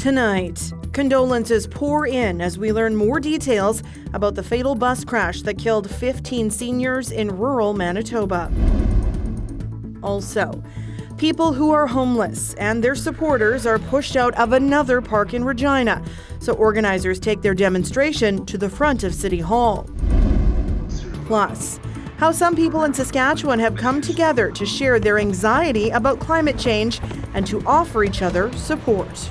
tonight. Condolences pour in as we learn more details about the fatal bus crash that killed 15 seniors in rural Manitoba. Also, people who are homeless and their supporters are pushed out of another park in Regina, so organizers take their demonstration to the front of City Hall. Plus, how some people in Saskatchewan have come together to share their anxiety about climate change and to offer each other support.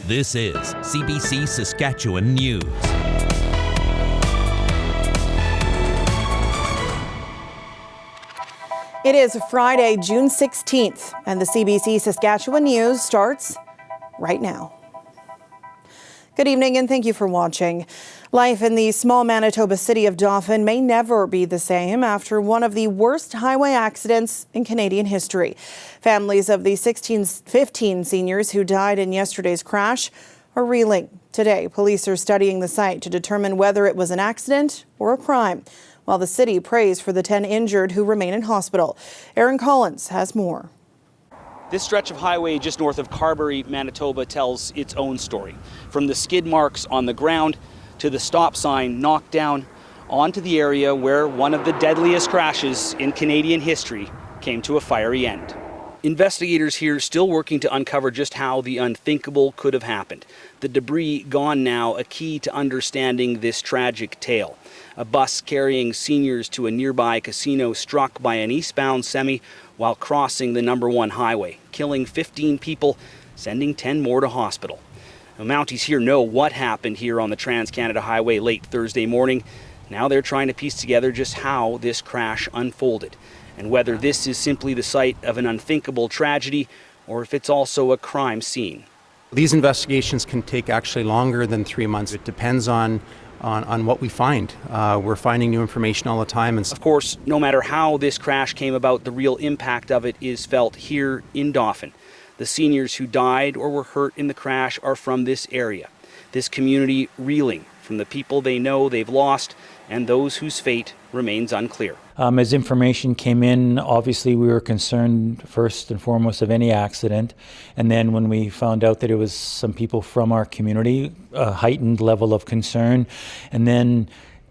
This is CBC Saskatchewan News. It is Friday, June 16th, and the CBC Saskatchewan News starts right now. Good evening and thank you for watching. Life in the small Manitoba city of Dauphin may never be the same after one of the worst highway accidents in Canadian history. Families of the 15 seniors who died in yesterday's crash are reeling. Today, police are studying the site to determine whether it was an accident or a crime, while the city prays for the 10 injured who remain in hospital. Aaron Collins has more. This stretch of highway just north of Carberry, Manitoba, tells its own story. From the skid marks on the ground to the stop sign knocked down onto the area where one of the deadliest crashes in Canadian history came to a fiery end. Investigators here still working to uncover just how the unthinkable could have happened. The debris gone now, a key to understanding this tragic tale. A bus carrying seniors to a nearby casino struck by an eastbound semi while crossing the number 1 highway, killing 15 people, sending 10 more to hospital. Now, Mounties here know what happened here on the Trans-Canada Highway late Thursday morning. Now they're trying to piece together just how this crash unfolded and whether this is simply the site of an unthinkable tragedy or if it's also a crime scene. These investigations can take actually longer than 3 months. It depends on what we find. We're finding new information all the time. Of course, no matter how this crash came about, the real impact of it is felt here in Dauphin. The seniors who died or were hurt in the crash are from this area. This community reeling from the people they know they've lost and those whose fate remains unclear. As information came in, obviously we were concerned first and foremost of any accident. And then when we found out that it was some people from our community, a heightened level of concern. And then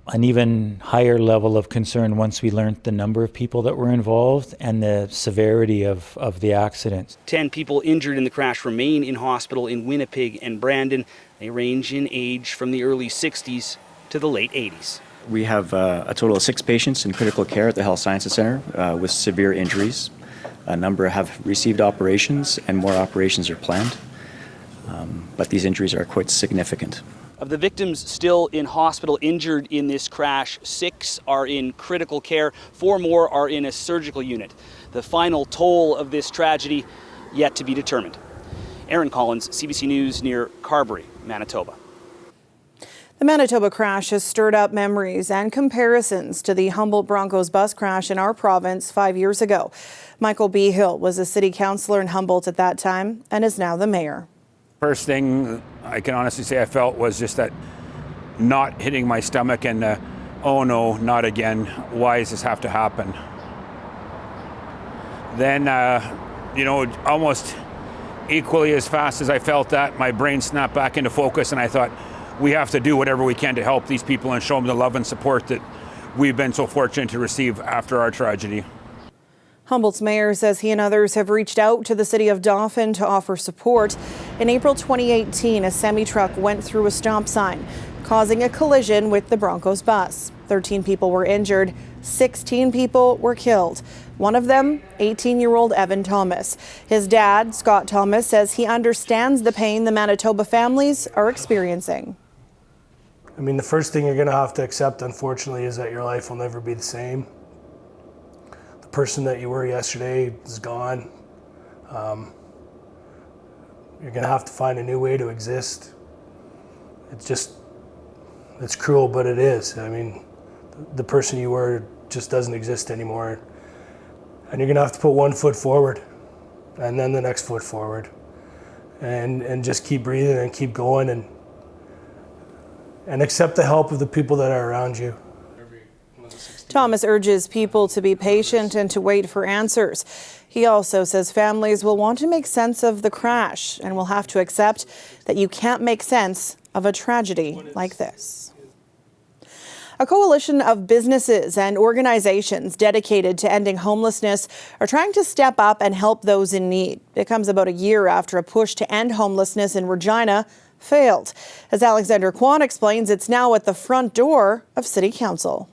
an even higher level of concern once we learned the number of people that were involved and the severity of the accident. 10 people injured in the crash remain in hospital in Winnipeg and Brandon. They range in age from the early 60s to the late 80s. We have a total of 6 patients in critical care at the Health Sciences Centre with severe injuries. A number have received operations and more operations are planned, but these injuries are quite significant. Of the victims still in hospital injured in this crash, 6 are in critical care, 4 more are in a surgical unit. The final toll of this tragedy yet to be determined. Aaron Collins, CBC News near Carberry, Manitoba. The Manitoba crash has stirred up memories and comparisons to the Humboldt Broncos bus crash in our province 5 years ago. Michael B. Hill was a city councillor in Humboldt at that time and is now the mayor. First thing I can honestly say I felt was just that knot hitting my stomach and oh no, not again. Why does this have to happen? Then, almost equally as fast as I felt that, my brain snapped back into focus and I thought, we have to do whatever we can to help these people and show them the love and support that we've been so fortunate to receive after our tragedy. Humboldt's mayor says he and others have reached out to the city of Dauphin to offer support. In April 2018, a semi-truck went through a stop sign, causing a collision with the Broncos bus. 13 people were injured, 16 people were killed. One of them, 18-year-old Evan Thomas. His dad, Scott Thomas, says he understands the pain the Manitoba families are experiencing. I mean, the first thing you're going to have to accept, unfortunately, is that your life will never be the same. The person that you were yesterday is gone. You're going to have to find a new way to exist. It's cruel, but it is. I mean, the person you were just doesn't exist anymore. And you're going to have to put one foot forward and then the next foot forward and just keep breathing and keep going and accept the help of the people that are around you. Thomas urges people to be patient and to wait for answers. He also says families will want to make sense of the crash and will have to accept that you can't make sense of a tragedy like this. A coalition of businesses and organizations dedicated to ending homelessness are trying to step up and help those in need. It comes about a year after a push to end homelessness in Regina failed. As Alexander Kwan explains, it's now at the front door of City Council.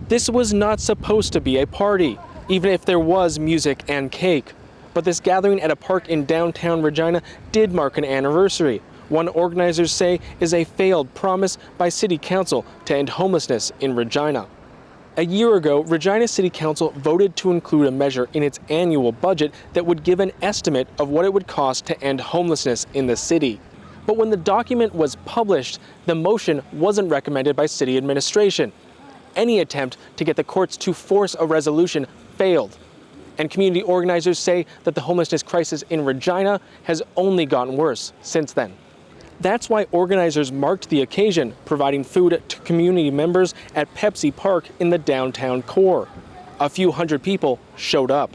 This was not supposed to be a party, even if there was music and cake. But this gathering at a park in downtown Regina did mark an anniversary. One organizers say is a failed promise by City Council to end homelessness in Regina. A year ago, Regina City Council voted to include a measure in its annual budget that would give an estimate of what it would cost to end homelessness in the city. But when the document was published, the motion wasn't recommended by city administration. Any attempt to get the courts to force a resolution failed. And community organizers say that the homelessness crisis in Regina has only gotten worse since then. That's why organizers marked the occasion, providing food to community members at Pepsi Park in the downtown core. A few hundred people showed up.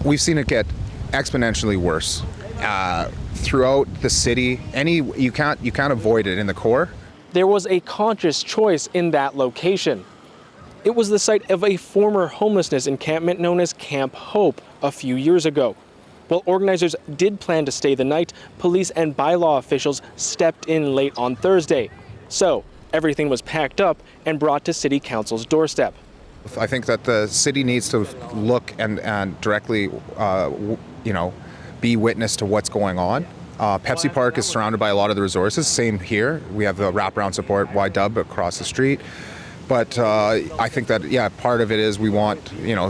We've seen it get exponentially worse throughout the city. You can't avoid it in the core. There was a conscious choice in that location. It was the site of a former homelessness encampment known as Camp Hope a few years ago. While organizers did plan to stay the night, police and bylaw officials stepped in late on Thursday. So everything was packed up and brought to City Council's doorstep. I think that the city needs to look and directly, be witness to what's going on. Pepsi Park is surrounded by a lot of the resources. Same here. We have the wraparound support, YW, across the street. But I think that, part of it is we want,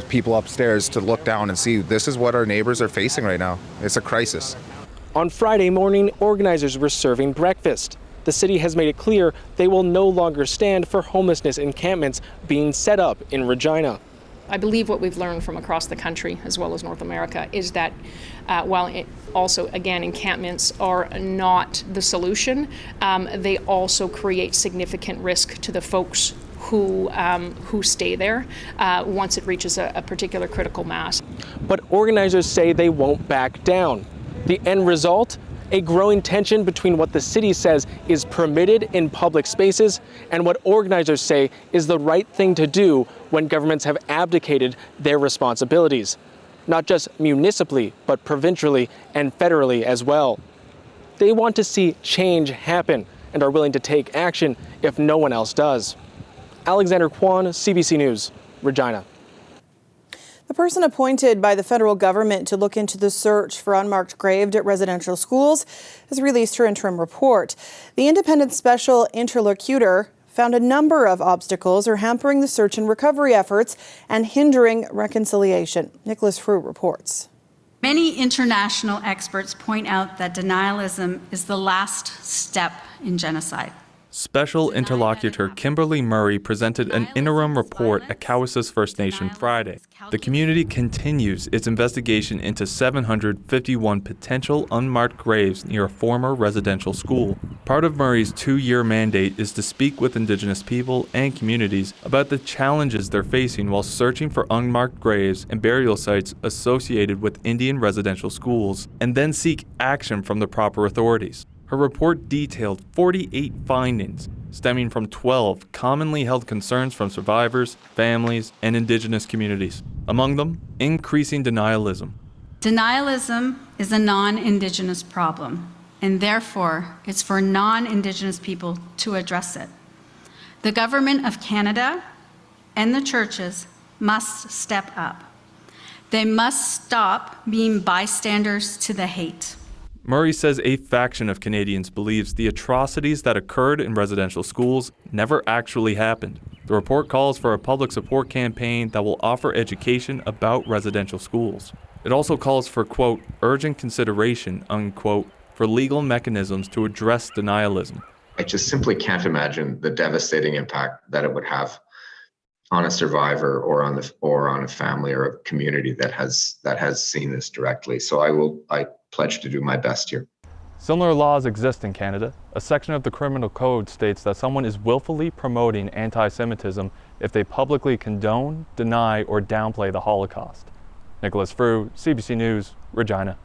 people upstairs to look down and see this is what our neighbors are facing right now. It's a crisis. On Friday morning, organizers were serving breakfast. The city has made it clear they will no longer stand for homelessness encampments being set up in Regina. I believe what we've learned from across the country, as well as North America, is that while encampments are not the solution, they also create significant risk to the folks who stay there once it reaches a particular critical mass. But organizers say they won't back down. The end result? A growing tension between what the city says is permitted in public spaces and what organizers say is the right thing to do when governments have abdicated their responsibilities. Not just municipally, but provincially and federally as well. They want to see change happen and are willing to take action if no one else does. Alexander Kwan, CBC News, Regina. The person appointed by the federal government to look into the search for unmarked graves at residential schools has released her interim report. The independent special interlocutor found a number of obstacles are hampering the search and recovery efforts and hindering reconciliation. Nicholas Frew reports. Many international experts point out that denialism is the last step in genocide. Special Interlocutor Kimberly Murray presented an interim report at Cowessess First Nation Friday. The community continues its investigation into 751 potential unmarked graves near a former residential school. Part of Murray's 2-year mandate is to speak with Indigenous people and communities about the challenges they're facing while searching for unmarked graves and burial sites associated with Indian residential schools, and then seek action from the proper authorities. Her report detailed 48 findings stemming from 12 commonly held concerns from survivors, families, and Indigenous communities. Among them, increasing denialism. Denialism is a non-Indigenous problem, and therefore it's for non-Indigenous people to address it. The Government of Canada and the churches must step up. They must stop being bystanders to the hate. Murray says a faction of Canadians believes the atrocities that occurred in residential schools never actually happened. The report calls for a public support campaign that will offer education about residential schools. It also calls for, quote, urgent consideration, unquote, for legal mechanisms to address denialism. I just simply can't imagine the devastating impact that it would have on a survivor or on a family or a community that has seen this directly. So I pledge to do my best here. Similar laws exist in Canada. A section of the Criminal Code states that someone is willfully promoting anti-Semitism if they publicly condone, deny, or downplay the Holocaust. Nicholas Frew, CBC News, Regina.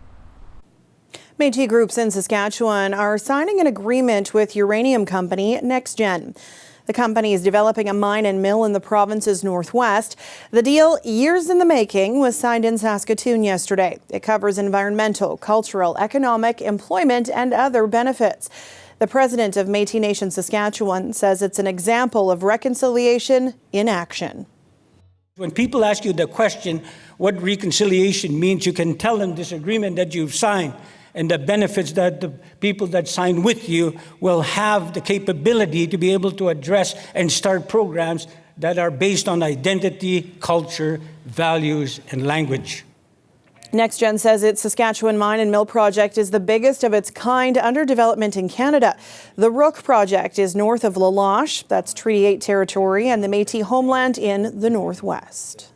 Métis groups in Saskatchewan are signing an agreement with uranium company NextGen. The company is developing a mine and mill in the province's northwest. The deal, years in the making, was signed in Saskatoon yesterday. It covers environmental, cultural, economic, employment, and other benefits. The president of Métis Nation Saskatchewan says it's an example of reconciliation in action. When people ask you the question, what reconciliation means, you can tell them this agreement that you've signed and the benefits that the people that sign with you will have the capability to be able to address and start programs that are based on identity, culture, values, and language. NextGen says its Saskatchewan mine and mill project is the biggest of its kind under development in Canada. The Rook project is north of La Loche, that's Treaty 8 territory, and the Métis homeland in the northwest.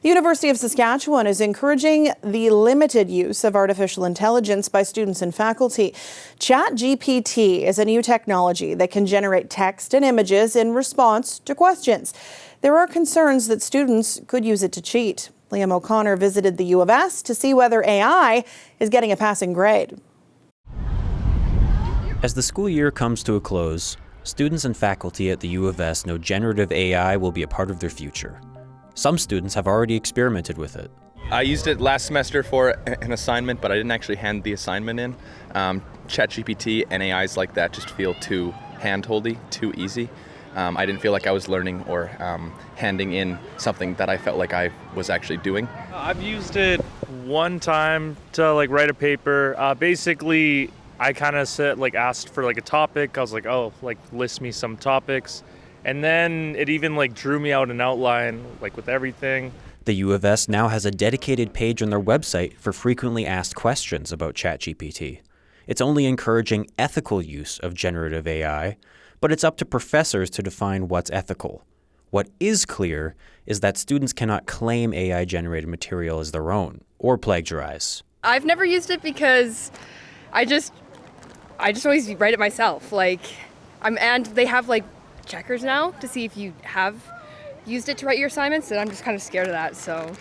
The University of Saskatchewan is encouraging the limited use of artificial intelligence by students and faculty. ChatGPT is a new technology that can generate text and images in response to questions. There are concerns that students could use it to cheat. Liam O'Connor visited the U of S to see whether AI is getting a passing grade. As the school year comes to a close, students and faculty at the U of S know generative AI will be a part of their future. Some students have already experimented with it. I used it last semester for an assignment, but I didn't actually hand the assignment in. ChatGPT and AIs like that just feel too hand-holdy, too easy. I didn't feel like I was learning or handing in something that I felt like I was actually doing. I've used it one time to write a paper. Basically, I kind of asked for a topic. I was like, oh, list me some topics. And then it even drew me out an outline, with everything. The U of S now has a dedicated page on their website for frequently asked questions about ChatGPT. It's only encouraging ethical use of generative AI, but it's up to professors to define what's ethical. What is clear is that students cannot claim AI-generated material as their own or plagiarize. I've never used it because I just always write it myself. And they have checkers now to see if you have used it to write your assignments, and I'm just kind of scared of that, so.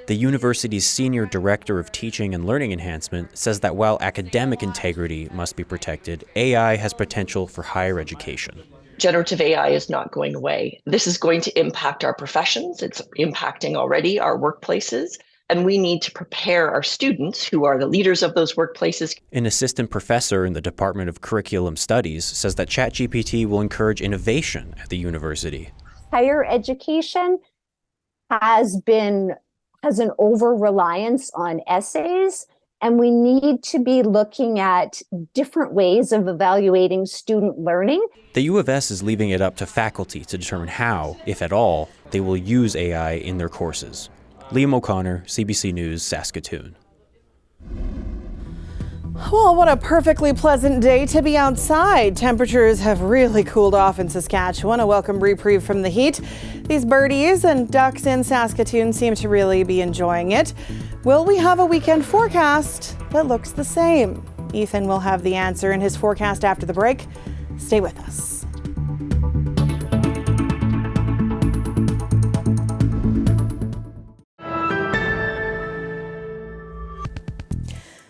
The university's senior director of teaching and learning enhancement says that while academic integrity must be protected, AI has potential for higher education. Generative AI is not going away. This is going to impact our professions. It's impacting already our workplaces. And we need to prepare our students, who are the leaders of those workplaces. An assistant professor in the Department of Curriculum Studies says that ChatGPT will encourage innovation at the university. Higher education has an over-reliance on essays, and we need to be looking at different ways of evaluating student learning. The U of S is leaving it up to faculty to determine how, if at all, they will use AI in their courses. Liam O'Connor, CBC News, Saskatoon. Well, what a perfectly pleasant day to be outside. Temperatures have really cooled off in Saskatchewan, a welcome reprieve from the heat. These birdies and ducks in Saskatoon seem to really be enjoying it. Will we have a weekend forecast that looks the same? Ethan will have the answer in his forecast after the break. Stay with us.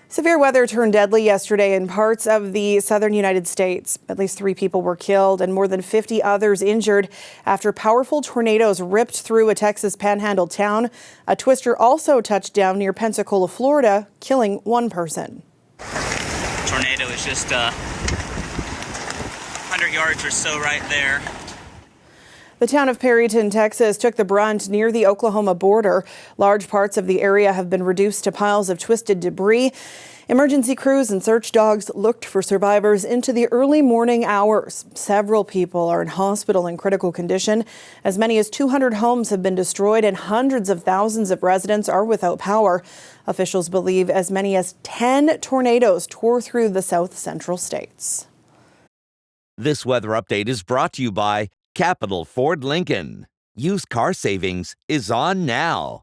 Severe weather turned deadly yesterday in parts of the southern United States. At least 3 people were killed and more than 50 others injured after powerful tornadoes ripped through a Texas panhandle town. A twister also touched down near Pensacola, Florida, killing 1 person. Tornado is just 100 yards or so right there. The town of Perryton, Texas, took the brunt near the Oklahoma border. Large parts of the area have been reduced to piles of twisted debris. Emergency crews and search dogs looked for survivors into the early morning hours. Several people are in hospital in critical condition. As many as 200 homes have been destroyed and hundreds of thousands of residents are without power. Officials believe as many as 10 tornadoes tore through the south central states. This weather update is brought to you by Capital Ford Lincoln. Used car savings is on now.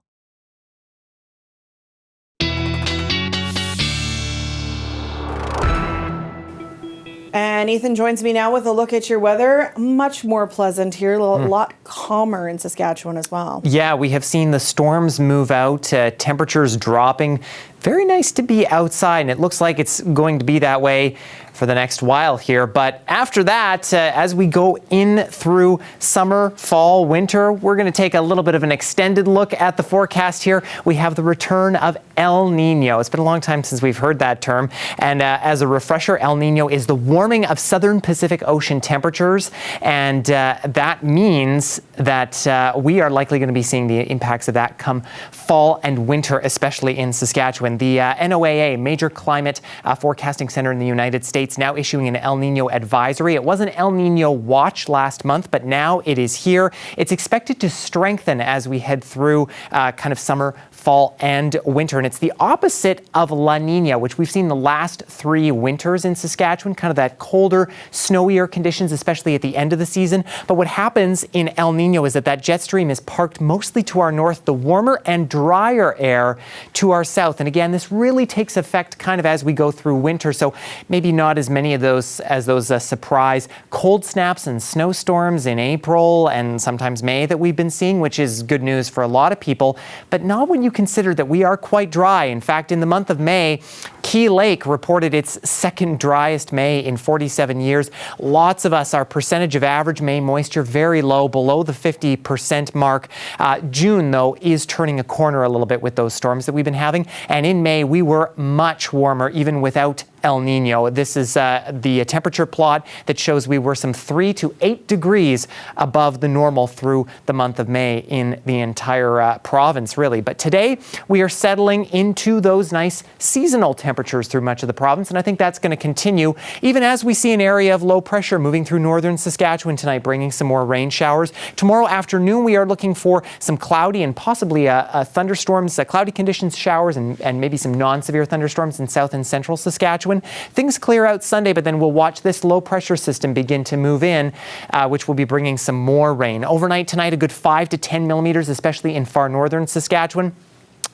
And Ethan joins me now with a look at your weather. Much more pleasant here, a lot calmer in Saskatchewan as well. Yeah, we have seen the storms move out, temperatures dropping. Very nice to be outside, and it looks like it's going to be that way for the next while here. But after that, as we go in through summer, fall, winter, we're going to take a little bit of an extended look at the forecast here. We have the return of El Nino. It's been a long time since we've heard that term. And as a refresher, El Nino is the warming of southern Pacific Ocean temperatures. And that means that we are likely going to be seeing the impacts of that come fall and winter, especially in Saskatchewan. The NOAA, Major Climate Forecasting Center in the United States, now issuing an El Nino advisory. It was an El Nino watch last month, but now it is here. It's expected to strengthen as we head through kind of summer, fall, and winter. And it's the opposite of La Nina, which we've seen the last 3 winters in Saskatchewan, kind of that colder, snowier conditions, especially at the end of the season. But what happens in El Nino is that jet stream is parked mostly to our north, the warmer and drier air to our south. And again, this really takes effect kind of as we go through winter. So maybe not as many of those surprise cold snaps and snowstorms in April and sometimes May that we've been seeing, which is good news for a lot of people, but not when you consider that we are quite dry. In fact, in the month of May, Key Lake reported its second driest May in 47 years. Lots of us, our percentage of average May moisture very low, below the 50% mark. June, though, is turning a corner a little bit with those storms that we've been having. And in May, we were much warmer, even without El Nino. This is the temperature plot that shows we were some 3 to 8 degrees above the normal through the month of May in the entire province, really. But today, we are settling into those nice seasonal temperatures through much of the province, and I think that's going to continue, even as we see an area of low pressure moving through northern Saskatchewan tonight, bringing some more rain showers. Tomorrow afternoon, we are looking for some cloudy and possibly thunderstorms, cloudy conditions, showers, and maybe some non-severe thunderstorms in south and central Saskatchewan. Things clear out Sunday, but then we'll watch this low pressure system begin to move in, which will be bringing some more rain. Overnight tonight, a good 5 to 10 millimeters, especially in far northern Saskatchewan.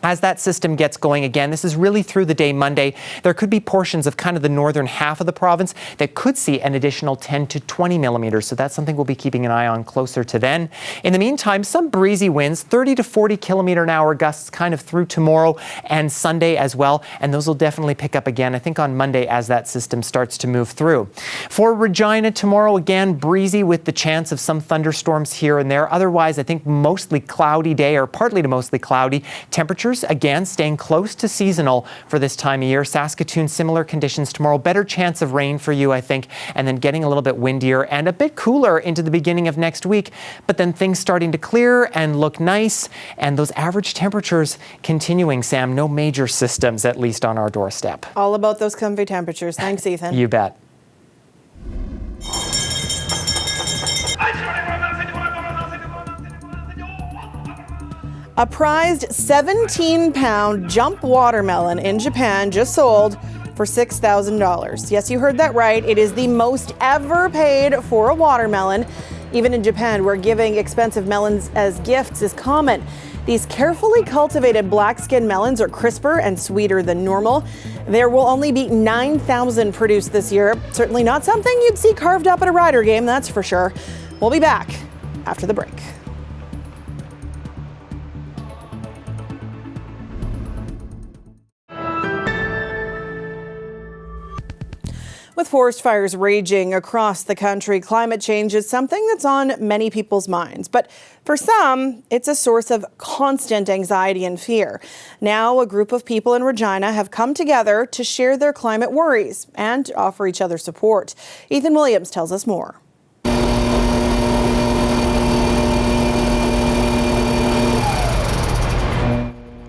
As that system gets going again, this is really through the day Monday, there could be portions of kind of the northern half of the province that could see an additional 10 to 20 millimeters. So that's something we'll be keeping an eye on closer to then. In the meantime, some breezy winds, 30 to 40 kilometer an hour gusts kind of through tomorrow and Sunday as well. And those will definitely pick up again, I think, on Monday as that system starts to move through. For Regina tomorrow, again, breezy with the chance of some thunderstorms here and there. Otherwise, I think mostly cloudy day, or partly to mostly cloudy. Temperatures again staying close to seasonal for this time of year. Saskatoon, similar conditions tomorrow. Better chance of rain for you, I think, and then getting a little bit windier and a bit cooler into the beginning of next week. But then things starting to clear and look nice, and those average temperatures continuing, Sam. No major systems, at least on our doorstep. All about those comfy temperatures. Thanks, Ethan. You bet. A prized 17-pound jump watermelon in Japan just sold for $6,000. Yes, you heard that right. It is the most ever paid for a watermelon, even in Japan, where giving expensive melons as gifts is common. These carefully cultivated black-skin melons are crisper and sweeter than normal. There will only be 9,000 produced this year. Certainly not something you'd see carved up at a Rider game, that's for sure. We'll be back after the break. With forest fires raging across the country, climate change is something that's on many people's minds. But for some, it's a source of constant anxiety and fear. Now, a group of people in Regina have come together to share their climate worries and offer each other support. Ethan Williams tells us more.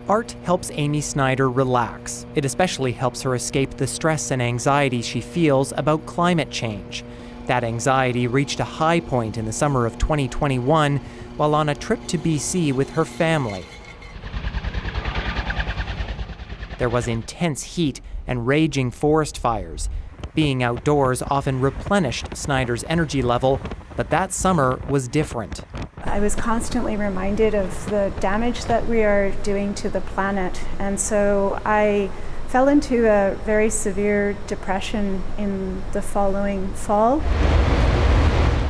Art helps Amy Snyder relax. It especially helps her escape the stress and anxiety she feels about climate change. That anxiety reached a high point in the summer of 2021 while on a trip to BC with her family. There was intense heat and raging forest fires. Being outdoors often replenished Snyder's energy level, but that summer was different. I was constantly reminded of the damage that we are doing to the planet, and so I Fell into a very severe depression in the following fall.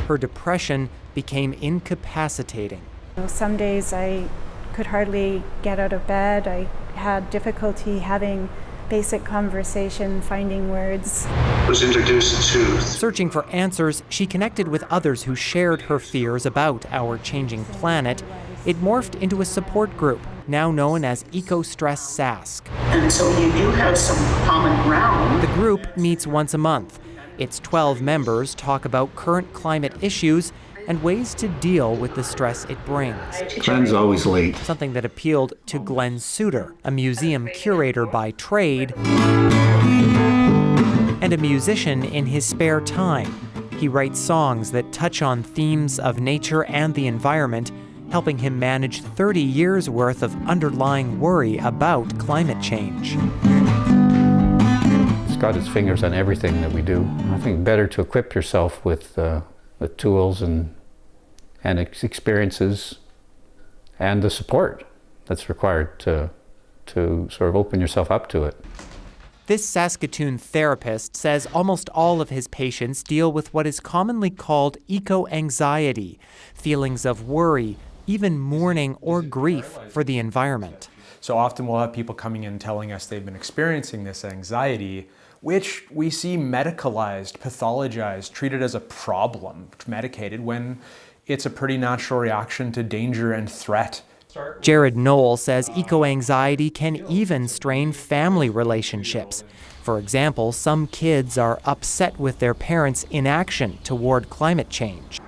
Her depression became incapacitating. Some days I could hardly get out of bed. I had difficulty having basic conversation, finding words. Was introduced to. Searching for answers, she connected with others who shared her fears about our changing planet. It morphed into a support group, now known as Eco-Stress SASK. And so you do have some common ground. The group meets once a month. Its 12 members talk about current climate issues and ways to deal with the stress it brings. Glenn's always late. Something that appealed to Glenn Suter, a museum curator by trade and a musician in his spare time. He writes songs that touch on themes of nature and the environment, helping him manage 30 years' worth of underlying worry about climate change. It's got its fingers on everything that we do. I think better to equip yourself with the tools and experiences and the support that's required to sort of open yourself up to it. This Saskatoon therapist says almost all of his patients deal with what is commonly called eco-anxiety, feelings of worry, even mourning or grief for the environment. So often we'll have people coming in telling us they've been experiencing this anxiety, which we see medicalized, pathologized, treated as a problem, medicated, when it's a pretty natural reaction to danger and threat. Jared Knoll says eco-anxiety can even strain family relationships. For example, some kids are upset with their parents' inaction toward climate change.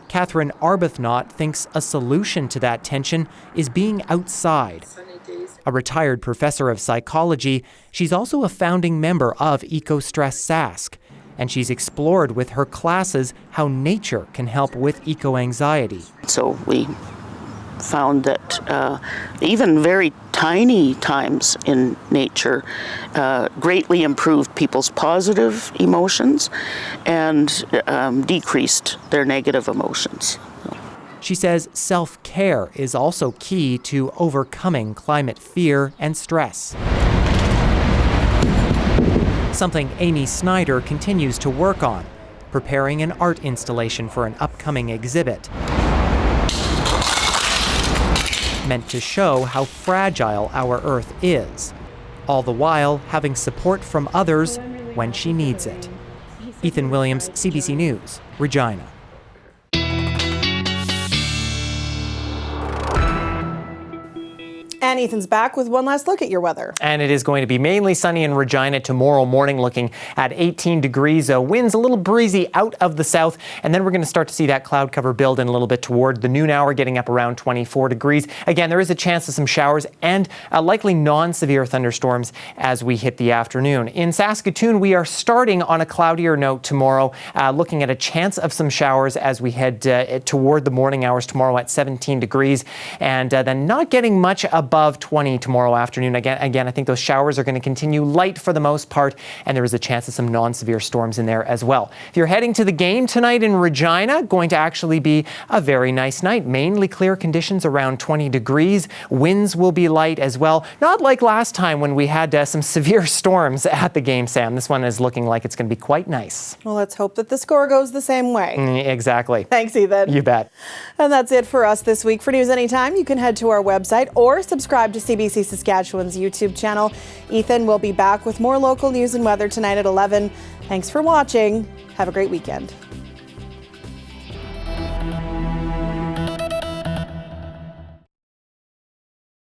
Catherine Arbuthnot thinks a solution to that tension is being outside. A retired professor of psychology, she's also a founding member of Eco-Stress SASK, and she's explored with her classes how nature can help with eco-anxiety. So we found that even very tiny times in nature greatly improved people's positive emotions and decreased their negative emotions. She says self-care is also key to overcoming climate fear and stress. Something Amy Snyder continues to work on, preparing an art installation for an upcoming exhibit, meant to show how fragile our Earth is, all the while having support from others when she needs it. Ethan Williams, CBC News, Regina. And Ethan's back with one last look at your weather. And it is going to be mainly sunny in Regina tomorrow morning, looking at 18 degrees. Winds a little breezy out of the south. And then we're going to start to see that cloud cover build in a little bit toward the noon hour, getting up around 24 degrees. Again, there is a chance of some showers and likely non-severe thunderstorms as we hit the afternoon. In Saskatoon, we are starting on a cloudier note tomorrow, looking at a chance of some showers as we head toward the morning hours tomorrow at 17 degrees. And then not getting much above 20 tomorrow afternoon. Again, I think those showers are going to continue light for the most part, and there is a chance of some non-severe storms in there as well. If you're heading to the game tonight in Regina, going to actually be a very nice night. Mainly clear conditions around 20 degrees. Winds will be light as well. Not like last time when we had some severe storms at the game, Sam. This one is looking like it's going to be quite nice. Well, let's hope that the score goes the same way. Exactly. Thanks, Ethan. You bet. And that's it for us this week. For news anytime, you can head to our website or subscribe to CBC Saskatchewan's YouTube channel. Ethan will be back with more local news and weather tonight at 11. Thanks for watching. Have a great weekend.